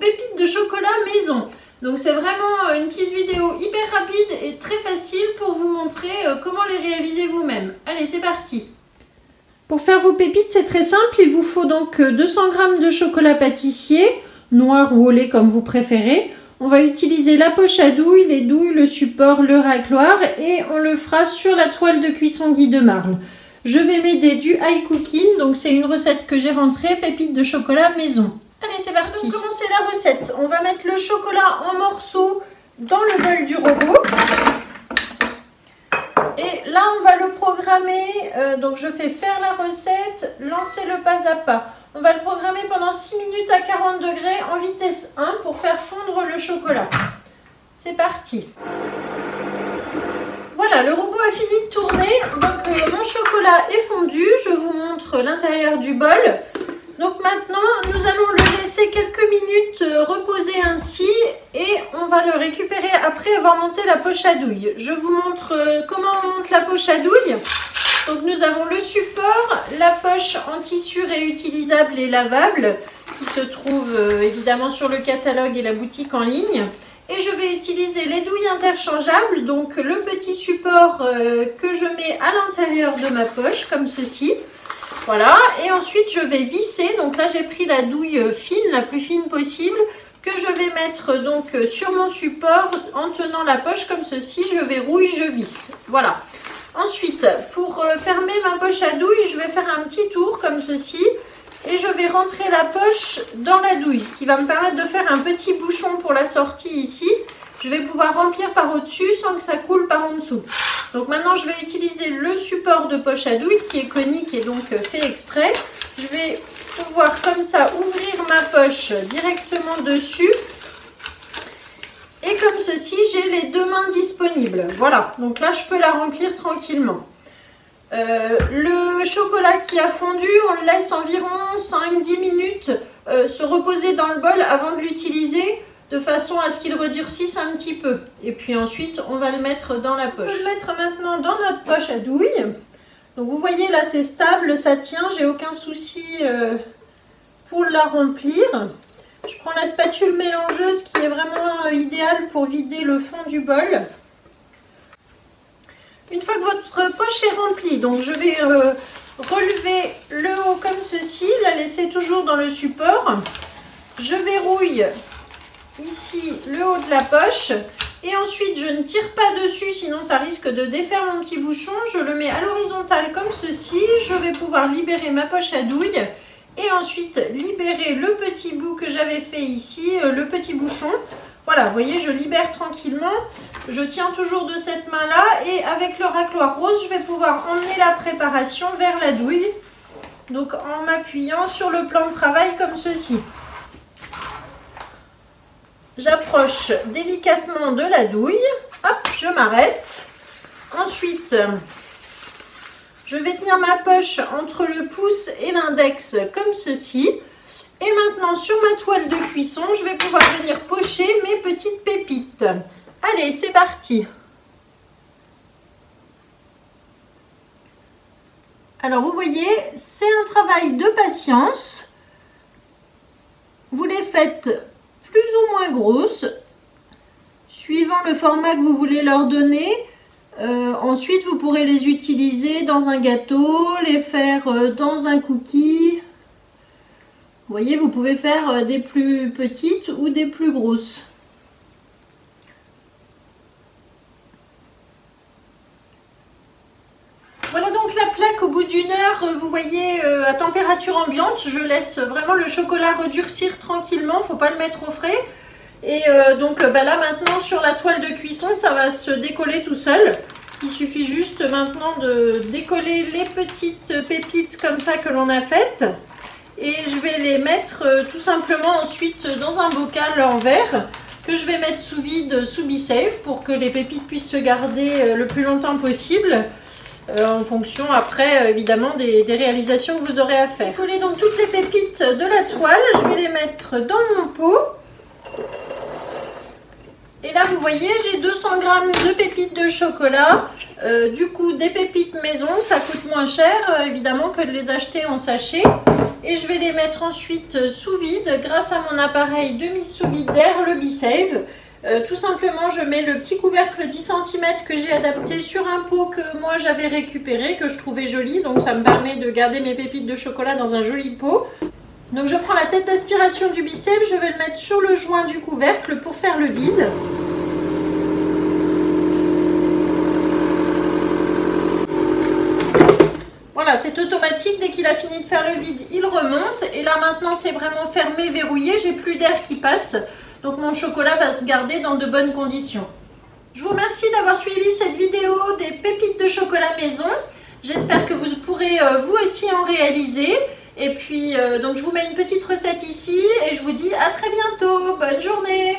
pépites de chocolat maison. Donc c'est vraiment une petite vidéo hyper rapide et très facile pour vous montrer comment les réaliser vous-même. Allez, c'est parti! Pour faire vos pépites, c'est très simple. Il vous faut donc 200 g de chocolat pâtissier, noir ou au lait comme vous préférez. On va utiliser la poche à douille, les douilles, le support, le racloir et on le fera sur la toile de cuisson Guy de Marle. Je vais m'aider du high cooking, donc c'est une recette que j'ai rentrée, pépites de chocolat maison. Allez, c'est parti. Pour commencer la recette, on va mettre le chocolat en morceaux dans le bol du robot. Et là, on va le programmer, donc je fais faire la recette, lancer le pas à pas. On va le programmer pendant 6 minutes à 40 degrés en vitesse 1 pour faire fondre le chocolat. C'est parti. Voilà, le robot a fini de tourner. Donc mon chocolat est fondu. Je vous montre l'intérieur du bol. Donc maintenant, nous allons le laisser quelques minutes reposer ainsi et on va le récupérer après avoir monté la poche à douille. Je vous montre comment on monte la poche à douille. Donc nous avons le support, la poche en tissu réutilisable et lavable qui se trouve évidemment sur le catalogue et la boutique en ligne. Et je vais utiliser les douilles interchangeables, donc le petit support que je mets à l'intérieur de ma poche comme ceci. Voilà, et ensuite je vais visser, donc là j'ai pris la douille fine, la plus fine possible, que je vais mettre donc sur mon support en tenant la poche comme ceci, je verrouille, je visse. Voilà. Ensuite, pour fermer ma poche à douille, je vais faire un petit tour comme ceci et je vais rentrer la poche dans la douille, ce qui va me permettre de faire un petit bouchon pour la sortie ici. Je vais pouvoir remplir par au-dessus sans que ça coule par en dessous. Donc maintenant, je vais utiliser le support de poche à douille qui est conique et donc fait exprès. Je vais pouvoir comme ça ouvrir ma poche directement dessus. Et comme ceci, j'ai les deux mains disponibles. Voilà, donc là, je peux la remplir tranquillement. Le chocolat qui a fondu, on le laisse environ 5-10 minutes se reposer dans le bol avant de l'utiliser, de façon à ce qu'il redurcisse un petit peu. Et puis ensuite, on va le mettre dans la poche. On va le mettre maintenant dans notre poche à douille. Donc vous voyez, là, c'est stable, ça tient, j'ai aucun souci pour la remplir. Je prends la spatule mélangeuse qui est vraiment idéale pour vider le fond du bol. Une fois que votre poche est remplie, donc je vais relever le haut comme ceci, la laisser toujours dans le support. Je verrouille ici le haut de la poche et ensuite je ne tire pas dessus, sinon ça risque de défaire mon petit bouchon. Je le mets à l'horizontale comme ceci. Je vais pouvoir libérer ma poche à douille. Et ensuite libérer le petit bout que j'avais fait ici, le petit bouchon. Voilà, vous voyez, je libère tranquillement. Je tiens toujours de cette main-là. Et avec le racloir rose, je vais pouvoir emmener la préparation vers la douille. Donc en m'appuyant sur le plan de travail comme ceci. J'approche délicatement de la douille. Hop, je m'arrête. Ensuite, je vais tenir ma poche entre le pouce et l'index comme ceci. Et maintenant, sur ma toile de cuisson, je vais pouvoir venir pocher mes petites pépites. Allez, c'est parti. Alors, vous voyez, c'est un travail de patience. Vous les faites plus ou moins grosses, suivant le format que vous voulez leur donner. Ensuite, vous pourrez les utiliser dans un gâteau, les faire dans un cookie. Vous voyez, vous pouvez faire des plus petites ou des plus grosses. Voilà donc la plaque au bout d'une heure, vous voyez, à température ambiante. Je laisse vraiment le chocolat redurcir tranquillement, il ne faut pas le mettre au frais. Et donc là maintenant sur la toile de cuisson, ça va se décoller tout seul. Il suffit juste maintenant de décoller les petites pépites comme ça que l'on a faites. Et je vais les mettre tout simplement ensuite dans un bocal en verre que je vais mettre sous vide, sous BeSafe, pour que les pépites puissent se garder le plus longtemps possible. En fonction après évidemment des réalisations que vous aurez à faire. Décoller donc toutes les pépites de la toile, je vais les mettre dans mon pot. Et là vous voyez, j'ai 200 g de pépites de chocolat. Du coup des pépites maison, ça coûte moins cher évidemment que de les acheter en sachet. Et je vais les mettre ensuite sous vide grâce à mon appareil de mise sous vide d'air, le BeSave. Tout simplement, je mets le petit couvercle 10 cm que j'ai adapté sur un pot que moi j'avais récupéré, que je trouvais joli. Donc ça me permet de garder mes pépites de chocolat dans un joli pot. Donc je prends la tête d'aspiration du BeSave, je vais le mettre sur le joint du couvercle pour faire le vide. Voilà, c'est automatique, dès qu'il a fini de faire le vide, il remonte. Et là maintenant c'est vraiment fermé, verrouillé, j'ai plus d'air qui passe. Donc mon chocolat va se garder dans de bonnes conditions. Je vous remercie d'avoir suivi cette vidéo des pépites de chocolat maison. J'espère que vous pourrez vous aussi en réaliser. Et puis donc je vous mets une petite recette ici et je vous dis à très bientôt. Bonne journée!